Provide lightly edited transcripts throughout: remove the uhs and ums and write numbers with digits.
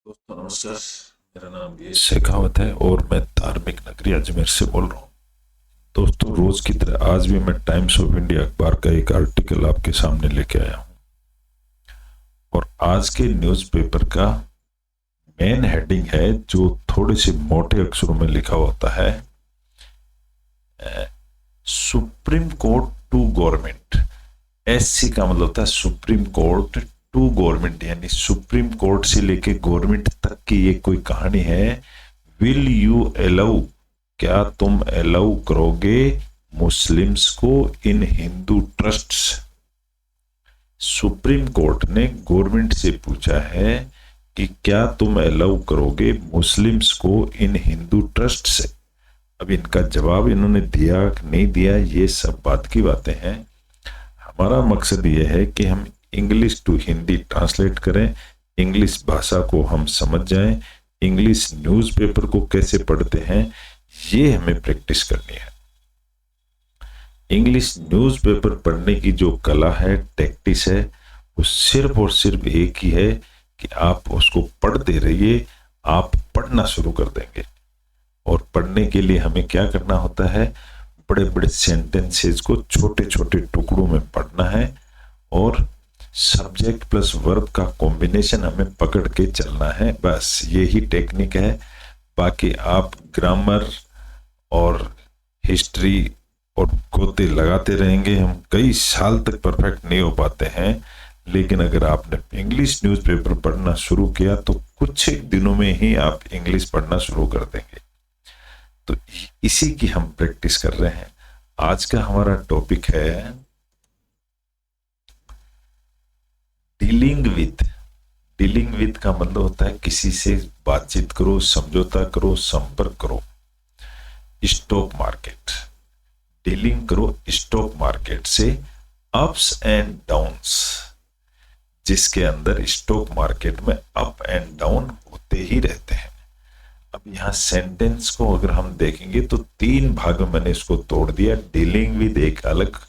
दोस्तों नमस्कार। मेरा नाम ये शेखावत है और मैं धार्मिक नगरी अजमेर से बोल रहा हूँ। दोस्तों रोज की तरह आज भी मैं टाइम्स ऑफ इंडिया अखबार का एक आर्टिकल आपके सामने लेके आया हूँ और आज के न्यूज़पेपर का मेन हेडिंग है जो थोड़े से मोटे अक्षरों में लिखा होता है, supreme court to government. SC का मतलब होता है सुप्रीम कोर्ट टू गवर्नमेंट, यानी सुप्रीम कोर्ट से लेके गवर्नमेंट तक की ये कोई कहानी है। विल यू अलाउ, क्या तुम अलाउ करोगे मुस्लिम्स को इन हिंदू ट्रस्ट्स। सुप्रीम कोर्ट ने गवर्नमेंट से पूछा है कि क्या तुम अलाउ करोगे मुस्लिम्स को इन हिंदू ट्रस्ट से। अब इनका जवाब इन्होंने दिया नहीं दिया ये सब बात की बातें हैं। हमारा मकसद ये है कि हम इंग्लिश टू हिंदी ट्रांसलेट करें, इंग्लिश भाषा को हम समझ जाएं, इंग्लिश न्यूज़पेपर को कैसे पढ़ते हैं ये हमें प्रैक्टिस करनी है। इंग्लिश न्यूज़पेपर पढ़ने की जो कला है, टैक्टिस है, वो सिर्फ और सिर्फ एक ही है कि आप उसको पढ़ते रहिए, आप पढ़ना शुरू कर देंगे। और पढ़ने के लिए हमें क्या करना होता है, बड़े बड़े सेंटेंसेस को छोटे छोटे टुकड़ों में पढ़ना है और सब्जेक्ट प्लस वर्ब का कॉम्बिनेशन हमें पकड़ के चलना है। बस यही टेक्निक है। बाकी आप ग्रामर और हिस्ट्री और गोते लगाते रहेंगे, हम कई साल तक परफेक्ट नहीं हो पाते हैं, लेकिन अगर आपने इंग्लिश न्यूज़पेपर पढ़ना शुरू किया तो कुछ एक दिनों में ही आप इंग्लिश पढ़ना शुरू कर देंगे। तो इसी की हम प्रैक्टिस कर रहे हैं। आज का हमारा टॉपिक है डीलिंग विद। डीलिंग विद का मतलब होता है किसी से बातचीत करो, समझौता करो, संपर्क करो। स्टॉक मार्केट, डीलिंग करो स्टॉक मार्केट से, अप्स एंड डाउन्स, जिसके अंदर स्टॉक मार्केट में अप एंड डाउन होते ही रहते हैं। अब यहाँ सेंटेंस को अगर हम देखेंगे तो तीन भाग में मैंने इसको तोड़ दिया। डीलिंग विद एक अलग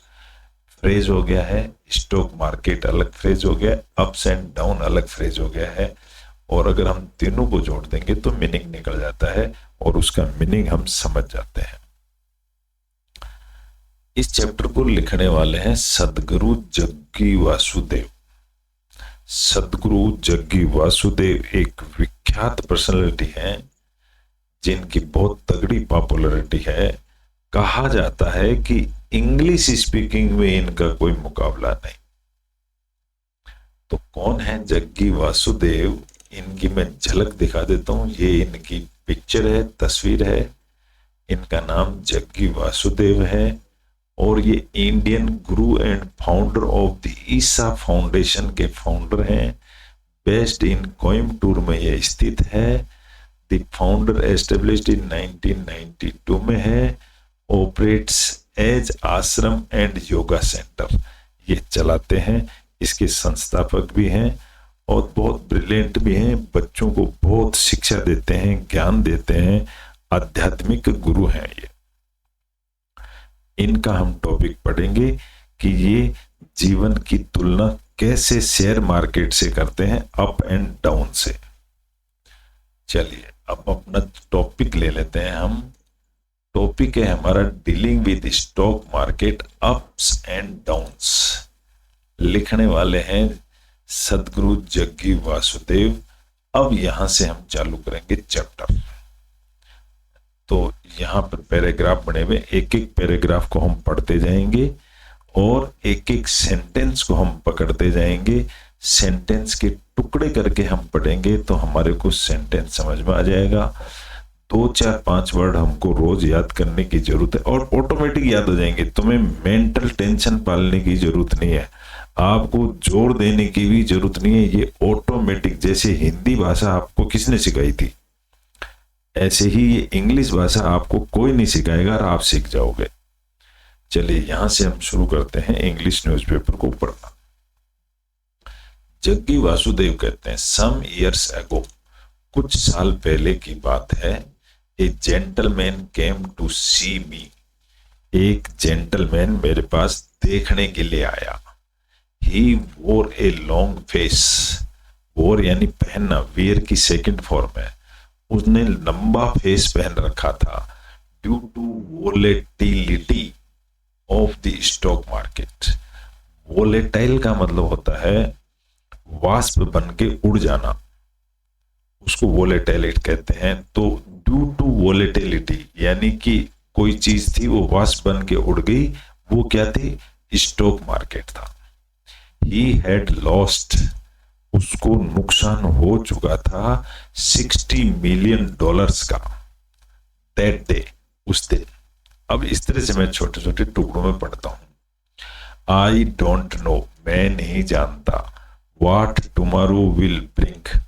फ्रेज हो गया है, स्टॉक मार्केट अलग फ्रेज हो गया, अप्स एंड डाउन अलग फ्रेज हो गया है। और अगर हम तीनों को जोड़ देंगे तो मीनिंग निकल जाता है और उसका मीनिंग हम समझ जाते हैं। इस चैप्टर को लिखने वाले हैं सदगुरु जग्गी वासुदेव। सदगुरु जग्गी वासुदेव एक विख्यात पर्सनालिटी है जिनकी बहुत तगड़ी पॉपुलैरिटी है। कहा जाता है कि इंग्लिश स्पीकिंग में इनका कोई मुकाबला नहीं। तो कौन है जग्गी वासुदेव, इनकी मैं झलक दिखा देता हूं। ये इनकी पिक्चर है, तस्वीर है। इनका नाम जग्गी वासुदेव है और ये Indian Guru and founder of the Isa foundation के फाउंडर हैं। बेस्ड इन कोयम्बटूर में ये स्थित है। द फाउंडर एस्टेब्लिश्ड इन 1992 में है। ऑपरेट्स एज आश्रम एंड योगा सेंटर, ये चलाते हैं। इसके संस्थापक भी हैं और बहुत ब्रिलियंट भी हैं। बच्चों को बहुत शिक्षा देते हैं, ज्ञान देते हैं, आध्यात्मिक गुरु हैं ये। इनका हम टॉपिक पढ़ेंगे कि ये जीवन की तुलना कैसे शेयर मार्केट से करते हैं, अप एंड डाउन से। चलिए अब अपना टॉपिक ले लेते हैं हम। टॉपिक है हमारा dealing with stock market, ups and downs. लिखने वाले हैं सदगुरु जग्गी वासुदेव। अब यहां से हम चालू करेंगे चैप्टर। तो यहाँ पर पैराग्राफ बने हुए, एक एक पैराग्राफ को हम पढ़ते जाएंगे और एक एक सेंटेंस को हम पकड़ते जाएंगे। सेंटेंस के टुकड़े करके हम पढ़ेंगे तो हमारे को सेंटेंस समझ में आ जाएगा। 2 4 5 वर्ड हमको रोज याद करने की जरूरत है और ऑटोमेटिक याद हो जाएंगे। तुम्हें मेंटल टेंशन पालने की जरूरत नहीं है, आपको जोर देने की भी जरूरत नहीं है। ये ऑटोमेटिक, जैसे हिंदी भाषा आपको किसने सिखाई थी, ऐसे ही ये इंग्लिश भाषा आपको कोई नहीं सिखाएगा और आप सीख जाओगे। चलिए यहां से हम शुरू करते हैं इंग्लिश न्यूज़पेपर को पढ़ना। जग्गी वासुदेव कहते हैं, सम इयर्स एगो, कुछ साल पहले की बात है, ए जेंटलमैन केम टू सी मी, एक जेंटलमैन मेरे पास देखने के लिए आया। ही वोर ए लॉन्ग फेस, वोर यानी पहनना, वेयर की सेकंड फॉर्म है। उसने लंबा फेस पहन रखा था due to volatility of the stock market. Volatile का मतलब होता है वाष्प बन के उड़ जाना, उसको वोलेटाइलिटी कहते हैं। तो ड्यू टू वोलेटिलिटी यानी कि कोई चीज थी वो वाष्प बन के उड़ गई, वो क्या थी? स्टॉक मार्केट था। ही हैड लॉस्ट, उसको नुकसान हो चुका था $60 मिलियन का दैट डे, उस दिन। अब इस तरह से मैं छोटे छोटे टुकड़ों में पढ़ता हूं। आई डोंट नो, मैं नहीं जानता। व्हाट टुमारो विल ब्रिंग,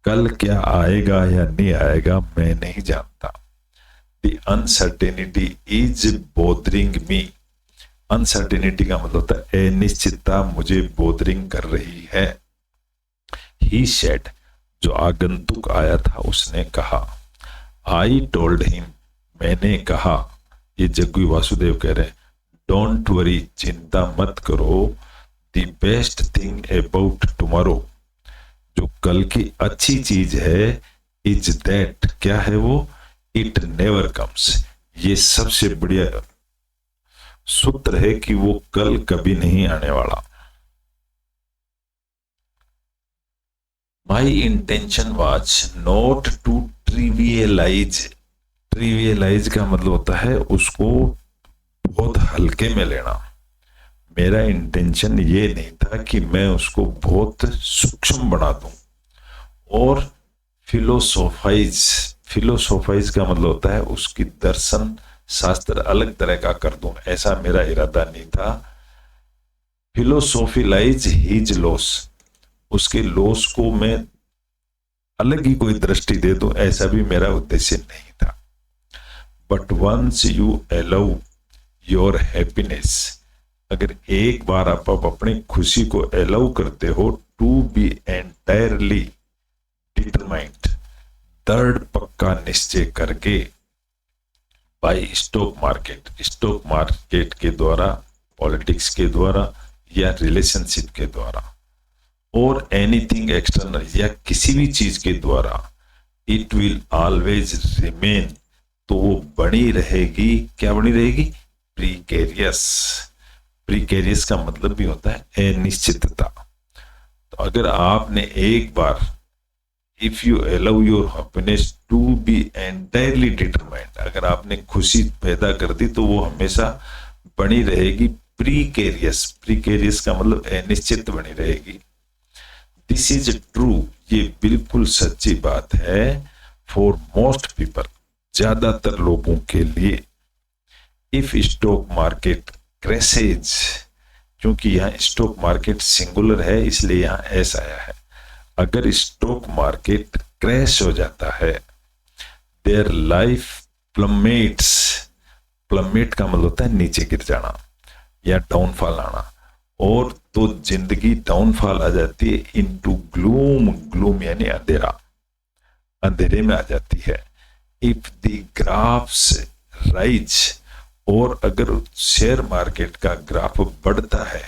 कल क्या आएगा या नहीं आएगा मैं नहीं जानता। The uncertainty is bothering me, uncertainty का मतलब होता है अनिश्चितता मुझे बोदरिंग कर रही है। ही सेड, जो आगंतुक आया था उसने कहा। आई टोल्ड हिम, मैंने कहा। ये जग्गू वासुदेव कह रहे हैं, डोंट वरी, चिंता मत करो। The best thing about tomorrow, जो कल की अच्छी चीज है, इज दैट, क्या है वो? इट नेवर कम्स, ये सबसे बढ़िया सूत्र है कि वो कल कभी नहीं आने वाला। My intention was not to trivialize, trivialize का मतलब होता है उसको बहुत हल्के में लेना। मेरा इंटेंशन ये नहीं था कि मैं उसको बहुत सूक्ष्म बना दूं और फिलोसोफाइज, फिलोसोफाइज का मतलब होता है उसकी दर्शन शास्त्र अलग तरह का कर दूं, ऐसा मेरा इरादा नहीं था। फिलोसोफिलाइज हिज लॉस, उसके लॉस को मैं अलग ही कोई दृष्टि दे दूं, ऐसा भी मेरा उद्देश्य नहीं था। But once you allow your happiness, अगर एक बार आप अपनी खुशी को अलाउ करते हो टू बी एंटायरली डिटरमाइंड, दृढ़ पक्का निश्चय करके, by stock market, stock market के द्वारा, पॉलिटिक्स के द्वारा या रिलेशनशिप के द्वारा, और एनीथिंग एक्सटर्नल या किसी भी चीज के द्वारा, इट विल ऑलवेज रिमेन, तो वो बनी रहेगी। क्या बनी रहेगी? प्रीकेरियस। प्रीकेरियस का मतलब भी होता है अनिश्चितता। तो अगर आपने एक बार, if you allow your happiness to be entirely determined, अगर आपने खुशी पैदा कर दी तो वो हमेशा बनी रहेगी प्रीकेरियस। प्रीकेरियस का मतलब अनिश्चित बनी रहेगी। दिस इज ट्रू, ये बिल्कुल सच्ची बात है फॉर मोस्ट पीपल, ज्यादातर लोगों के लिए। इफ स्टॉक मार्केट क्रैशेज, क्योंकि यहाँ स्टॉक मार्केट सिंगुलर है इसलिए यहाँ एस आया है। अगर स्टॉक मार्केट क्रैश हो जाता है, देयर लाइफ प्लमेट्स, प्लमेट का मतलब होता है नीचे गिर जाना या डाउनफॉल आना, और तो जिंदगी डाउनफॉल आ जाती है इनटू ग्लूम, ग्लूम यानी अंधेरा, अंधेरे में आ जाती है। इफ द ग्राफ्स राइज, और अगर शेयर मार्केट का ग्राफ बढ़ता है,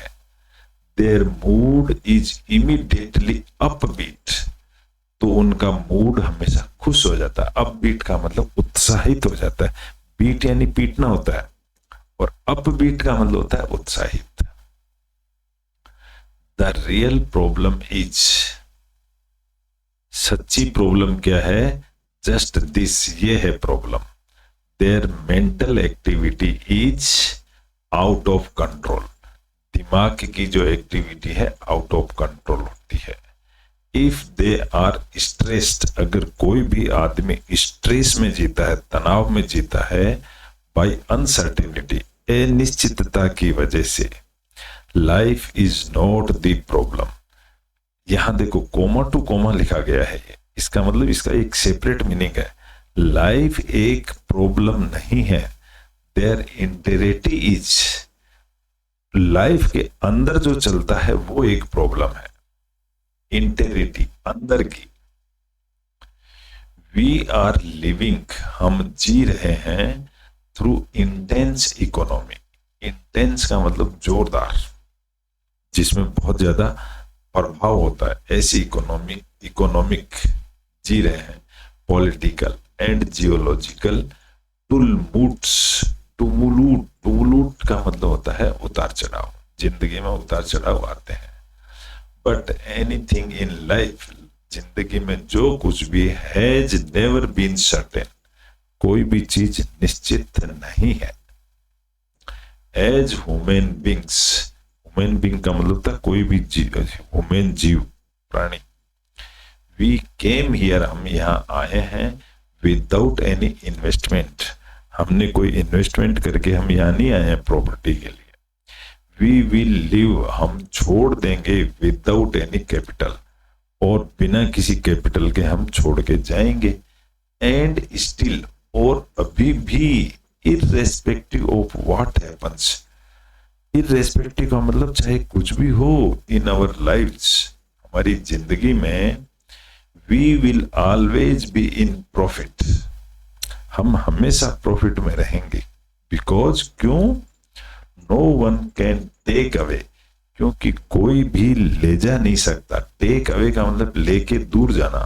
their mood is immediately upbeat, तो उनका मूड हमेशा खुश हो जाता है। अपबीट का मतलब उत्साहित हो जाता है, बीट यानी पीटना होता है, और अपबीट का मतलब होता है उत्साहित। द रियल प्रॉब्लम इज, सच्ची प्रॉब्लम क्या है? जस्ट दिस, ये है problem. Their mental activity is out of control, दिमाग की जो एक्टिविटी है आउट ऑफ कंट्रोल होती है। इफ दे आर स्ट्रेस्ड, अगर कोई भी आदमी स्ट्रेस में जीता है, तनाव में जीता है, बाय अनसर्टेनिटी, अनिश्चितता की वजह से, life is not the problem. यहां देखो कोमा टू कोमा लिखा गया है, इसका मतलब इसका एक सेपरेट मीनिंग है। लाइफ एक प्रॉब्लम नहीं है, देयर इंटेरिटी इज, लाइफ के अंदर जो चलता है वो एक प्रॉब्लम है। इंटेरिटी, अंदर की। वी आर लिविंग, हम जी रहे हैं थ्रू इंटेंस इकोनॉमी। इंटेंस का मतलब जोरदार, जिसमें बहुत ज्यादा प्रभाव होता है, ऐसी इकोनॉमिक जी रहे हैं, पॉलिटिकल एंड जियोलॉजिकल टुमुलूट का मतलब होता है उतार चढ़ाव, जिंदगी में उतार चढ़ाव आते हैं। बट एनीथिंग इन लाइफ, जिंदगी में जो कुछ भी हैज नेवर बीन सर्टेन, कोई भी चीज निश्चित नहीं है। As human beings, human being का मतलब था कोई भी ह्यूमन जीव प्राणी, वी केम हियर, हम यहाँ आए हैं, विदाउट एनी इन्वेस्टमेंट, हमने कोई इन्वेस्टमेंट करके हम यहाँ नहीं आए हैं प्रॉपर्टी के लिए। वी विल लिव, हम छोड़ देंगे, विदाउट एनी कैपिटल, और बिना किसी कैपिटल के हम छोड़ के जाएंगे। एंड स्टिल, और अभी भी, irrespective of what happens, irrespective का मतलब चाहे कुछ भी हो इन आवर लाइव्स, हमारी जिंदगी में, we will always be in profit, हम हमेशा प्रॉफिट में रहेंगे। बिकॉज क्यों? No one can take away, क्योंकि कोई भी ले जा नहीं सकता। टेक अवे का मतलब लेके दूर जाना।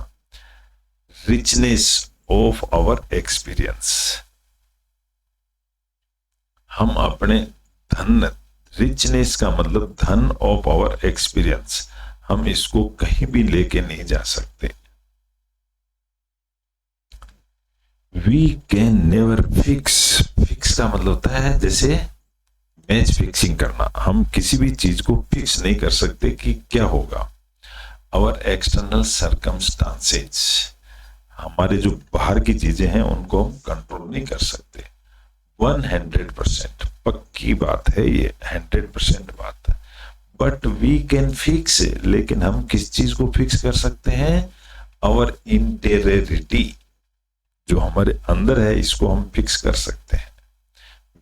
रिचनेस ऑफ आवर एक्सपीरियंस, हम अपने धन, रिचनेस का मतलब धन ऑफ आवर एक्सपीरियंस, हम इसको कहीं भी लेके नहीं जा सकते। We can never fix, fix का मतलब होता है जैसे मैच फिक्सिंग करना, हम किसी भी चीज को फिक्स नहीं कर सकते कि क्या होगा। आवर एक्सटर्नल सर्कमस्टांसेस, हमारे जो बाहर की चीजें हैं उनको हम कंट्रोल नहीं कर सकते। 100% पक्की बात है ये, 100% बात है। बट वी कैन फिक्स, लेकिन हम किस चीज को फिक्स कर सकते हैं? आवर इंटेरियरिटी, जो हमारे अंदर है इसको हम फिक्स कर सकते हैं।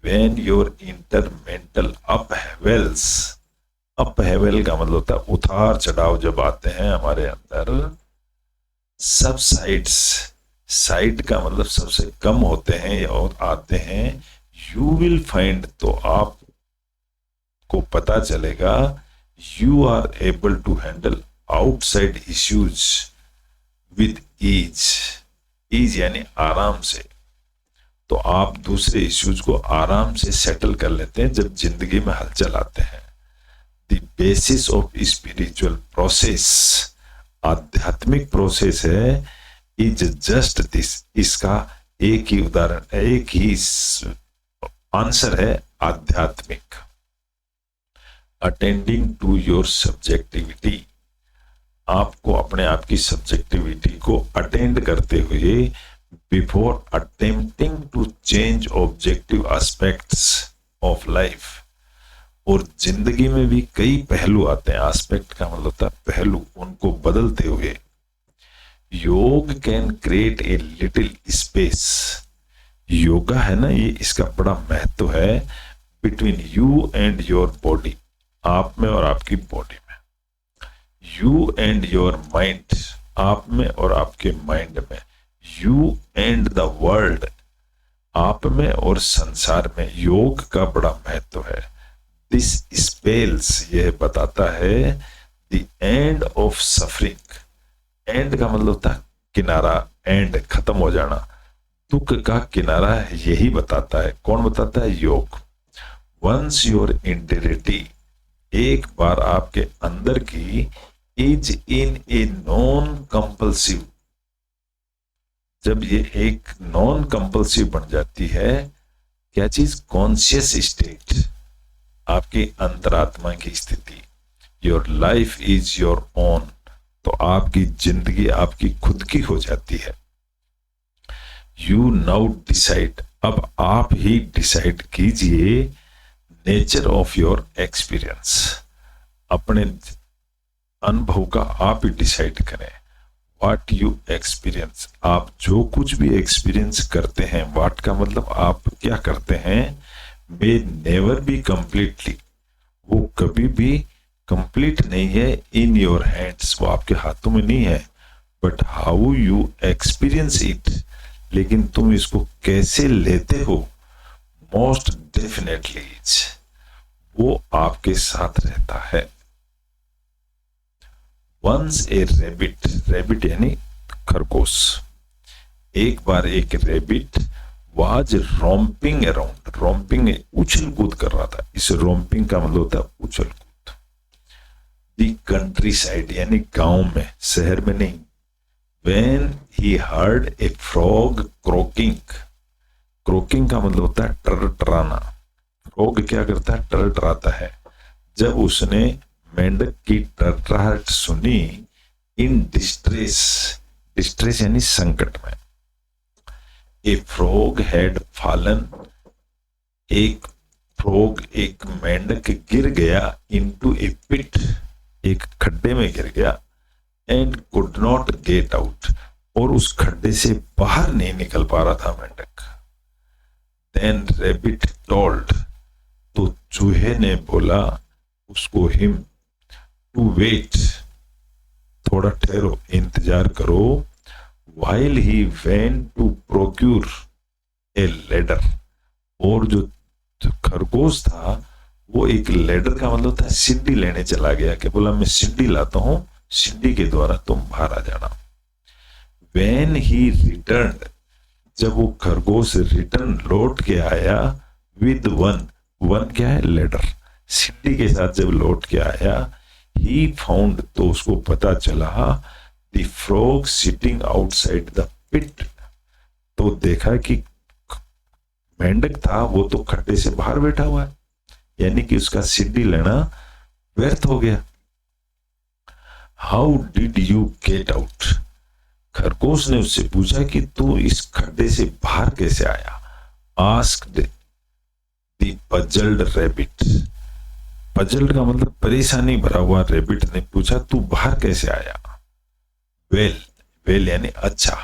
When your intermental upheavals, upheaval का मतलब होता है उतार चढ़ाव जब आते हैं हमारे अंदर, सब साइड्स, साइड का मतलब सबसे कम होते हैं और आते हैं, यू विल फाइंड, तो आप को पता चलेगा, you are able to handle outside issues with ease, ease यानी आराम से, तो आप दूसरे इश्यूज को आराम से सेटल कर लेते हैं जब जिंदगी में हलचल आते हैं। The basis of spiritual process, आध्यात्मिक प्रोसेस है, इज जस्ट दिस, इसका एक ही उदाहरण, एक ही आंसर है आध्यात्मिक। अटेंडिंग टू योर सब्जेक्टिविटी, आपको अपने आप की सब्जेक्टिविटी को अटेंड करते हुए, before attempting to change objective aspects of life, और जिंदगी में भी कई पहलू आते हैं, एस्पेक्ट का मतलब होता है पहलू, उनको बदलते हुए, योग can create a little space, yoga है ना ये, इसका बड़ा महत्व है, between you and your body, आप में और आपकी बॉडी में, यू एंड योर माइंड, आप में और आपके माइंड में, यू एंड द वर्ल्ड, आप में और संसार में, योग का बड़ा महत्व है। दिस स्पेल्स, यह बताता है, the end of suffering, and का मतलब होता है किनारा, एंड खत्म हो जाना, दुख का किनारा यही बताता है। कौन बताता है? योग। वंस योर इंटेरिटी, एक बार आपके अंदर की, is in a non compulsive, जब ये एक नॉन कंपल्सिव बन जाती है, क्या चीज? कॉन्शियस स्टेट, आपकी अंतरात्मा की स्थिति, your life is your own, तो आपकी जिंदगी आपकी खुद की हो जाती है। यू नाउ डिसाइड, अब आप ही डिसाइड कीजिए, नेचर ऑफ योर एक्सपीरियंस, अपने अनुभव का आप ही डिसाइड करें। व्हाट यू एक्सपीरियंस, आप जो कुछ भी एक्सपीरियंस करते हैं, व्हाट का मतलब आप क्या करते हैं, मे नेवर बी कंप्लीटली, वो कभी भी कंप्लीट नहीं है, इन योर हैंड्स, वो आपके हाथों में नहीं है, but how you experience it, लेकिन तुम इसको कैसे लेते हो, मोस्ट डेफिनेटली वो आपके साथ रहता है। वंस ए रैबिट, रैबिट यानी खरगोश, एक बार एक रैबिट वाज रोम्पिंग अराउंड, रोम्पिंग उछल कूद कर रहा था, इस रोम्पिंग का मतलब होता है उछल कूद, दी कंट्री साइड यानी गांव में, शहर में नहीं, when he heard a frog croaking, croaking का मतलब होता है टरटराना, फ्रॉग क्या करता है, टरटराता है, जब उसने मेंढक की टरटराहट सुनी, इन डिस्ट्रेस, डिस्ट्रेस यानी संकट में, ए फ्रॉग हैड फॉलन, एक फ्रॉग एक मेंढक गिर गया, इनटू ए पिट, एक खड्डे में गिर गया, and could not get out, और उस खड्डे से बाहर नहीं निकल पा रहा था मेंढक, देन रैबिट टोल्ड, तो चूहे ने बोला उसको, हिम टू वेट, थोड़ा ठहरो, इंतजार करो, while he went to procure a ladder, और जो खरगोश था वो एक लेडर का मतलब था सीढ़ी लेने चला गया, कि बोला मैं सीढ़ी लाता हूं, सीढ़ी के द्वारा तुम बाहर आ जाना। when he returned, जब वो खरगोश रिटर्न लौट के आया, with one, one क्या है, लेडर, सीढ़ी के साथ जब लौट के आया, he found, तो उसको पता चला, the frog sitting outside the pit, तो देखा कि मेंढक था वो तो खड्डे से बाहर बैठा हुआ है, यानी कि उसका सीढ़ी लेना व्यर्थ हो गया। How did you get out, खरगोश ने उससे पूछा कि तू इस खड्डे से बाहर कैसे आया, asked the puzzled rabbit, puzzled का मतलब परेशानी भरा हुआ रैबिट ने पूछा तू बाहर कैसे आया, वेल, वेल यानी अच्छा,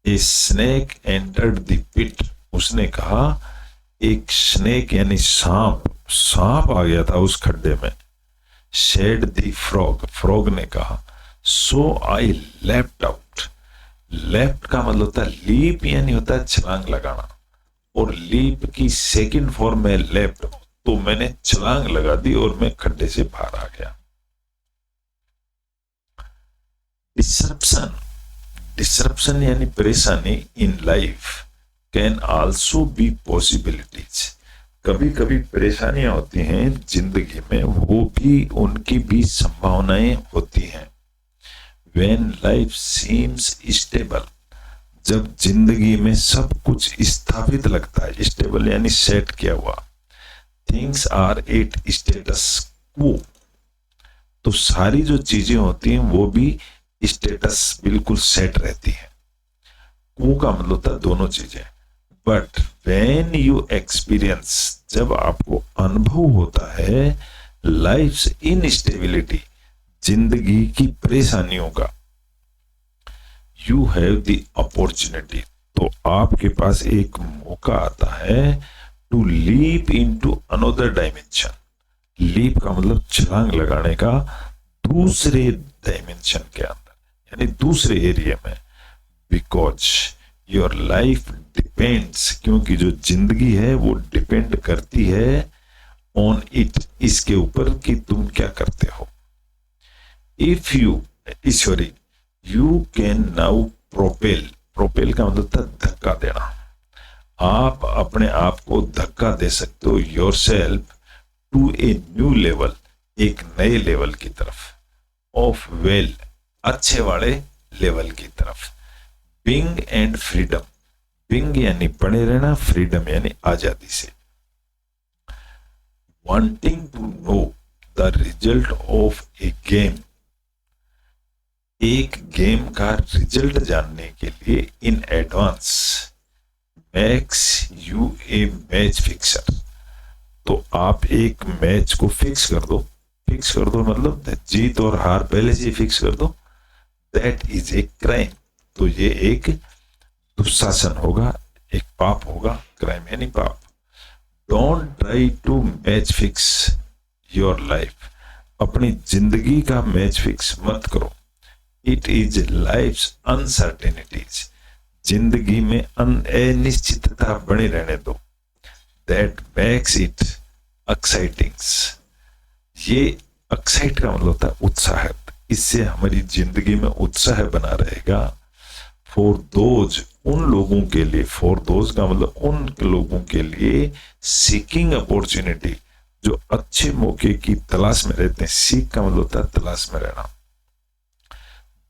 a snake entered the pit, उसने कहा एक स्नेक यानी सांप, सांप आ गया था उस खड्डे में, शेड द फ्रॉग, फ्रॉग ने कहा, सो आई लेफ्ट आउट, लेफ्ट का मतलब होता है लीप, यानी होता है छलांग लगाना, और लीप की सेकंड फॉर्म है लेफ्ट, तो मैंने छलांग लगा दी और मैं खड्डे से बाहर आ गया। डिसरप्शन, डिसरप्शन यानी परेशानी in life can also be possibilities, कभी कभी परेशानियां होती हैं जिंदगी में, वो भी उनकी भी संभावनाएं होती हैं। When life seems stable, जब जिंदगी में सब कुछ स्थापित लगता है, स्टेबल यानी सेट किया हुआ, थिंग्स आर एट स्टेटस क्वो, तो सारी जो चीजें होती हैं वो भी स्टेटस बिल्कुल सेट रहती है, क्वो का मतलब होता है दोनों चीजें, बट व्हेन यू एक्सपीरियंस, जब आपको अनुभव होता है, लाइफ्स इनस्टेबिलिटी, जिंदगी की परेशानियों का, यू हैव द अपॉर्चुनिटी, तो आपके पास एक मौका आता है, to leap into another dimension, leap का मतलब छलांग लगाने का दूसरे डायमेंशन के अंदर, यानी दूसरे एरिया में, बिकॉज योर लाइफ डिपेंड्स, क्योंकि जो जिंदगी है वो डिपेंड करती है ऑन इट, इसके ऊपर कि तुम क्या करते हो। If you, sorry, you can now propel, propel का मतलब था धक्का देना, आप अपने आप को धक्का दे सकते हो, yourself to a new level, एक नए लेवल की तरफ, ऑफ वेल, अच्छे वाले लेवल की तरफ, बिंग एंड फ्रीडम, बिंग यानी बने रहना, फ्रीडम यानी आजादी से, wanting to know the result of a game, एक गेम का रिजल्ट जानने के लिए in advance, makes you a match fixer, तो आप एक मैच को फिक्स कर दो, फिक्स कर दो मतलब जीत और हार पहले से फिक्स कर दो, दैट इज ए क्राइम, तो ये एक दुशासन होगा, एक पाप होगा, क्राइम यानी पाप। Don't try to match fix your life, अपनी जिंदगी का मैच फिक्स मत करो, इट इज लाइफ्स अनसर्टेनिटीज, जिंदगी में अनिश्चितता बनी रहने दो, दैट मेक्स इट एक्साइटिंग, ये एक्साइट का मतलब होता है उत्साहित, इससे हमारी जिंदगी में उत्साह बना रहेगा। फॉर दोज, उन लोगों के लिए, फॉर दोज का मतलब उन लोगों के लिए सीकिंग अपॉर्चुनिटी, जो अच्छे मौके की तलाश में रहते हैं। सीक का मतलब होता है तलाश में रहना।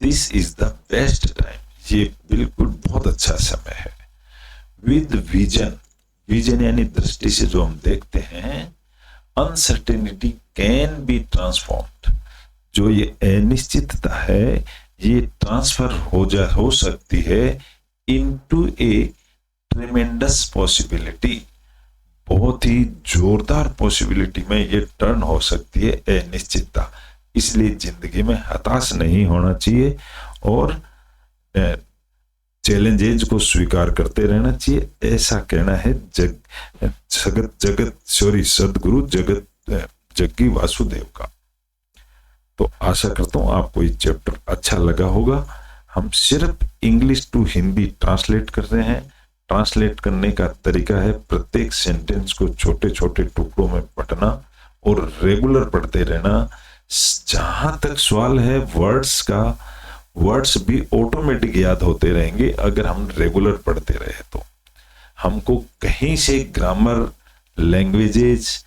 This is the best time, ये बिल्कुल बहुत अच्छा समय है। विद विजन, विजन यानी दृष्टि से जो हम देखते हैं, अनसर्टेनिटी कैन बी ट्रांसफॉर्म्ड, जो ये अनिश्चितता है ये ट्रांसफर हो सकती है इनटू ए ट्रेमेंडस पॉसिबिलिटी, बहुत ही जोरदार पॉसिबिलिटी में ये टर्न हो सकती है अनिश्चितता। इसलिए जिंदगी में हताश नहीं होना चाहिए और चैलेंजेज को स्वीकार करते रहना चाहिए, ऐसा कहना है सदगुरु जग्गी वासुदेव का। तो आशा करता हूं आपको ये चैप्टर अच्छा लगा होगा। हम सिर्फ इंग्लिश टू हिंदी ट्रांसलेट कर रहे हैं। ट्रांसलेट करने का तरीका है प्रत्येक सेंटेंस को छोटे छोटे टुकड़ों में पढ़ना और रेगुलर पढ़ते रहना। जहां तक सवाल है वर्ड्स का, वर्ड्स भी ऑटोमेटिक याद होते रहेंगे अगर हम रेगुलर पढ़ते रहे तो। हमको कहीं से ग्रामर, लैंग्वेजेस,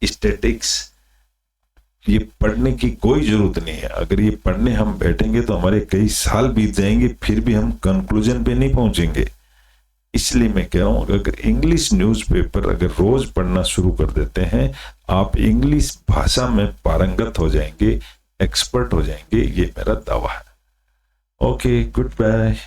स्टैटिक्स ये पढ़ने की कोई जरूरत नहीं है। अगर ये पढ़ने हम बैठेंगे तो हमारे कई साल बीत जाएंगे, फिर भी हम कंक्लूजन पे नहीं पहुंचेंगे। इसलिए मैं कह रहा हूं अगर इंग्लिश न्यूज़पेपर अगर रोज पढ़ना शुरू कर देते हैं, आप इंग्लिश भाषा में पारंगत हो जाएंगे, एक्सपर्ट हो जाएंगे, ये मेरा दावा है। Okay, good bye.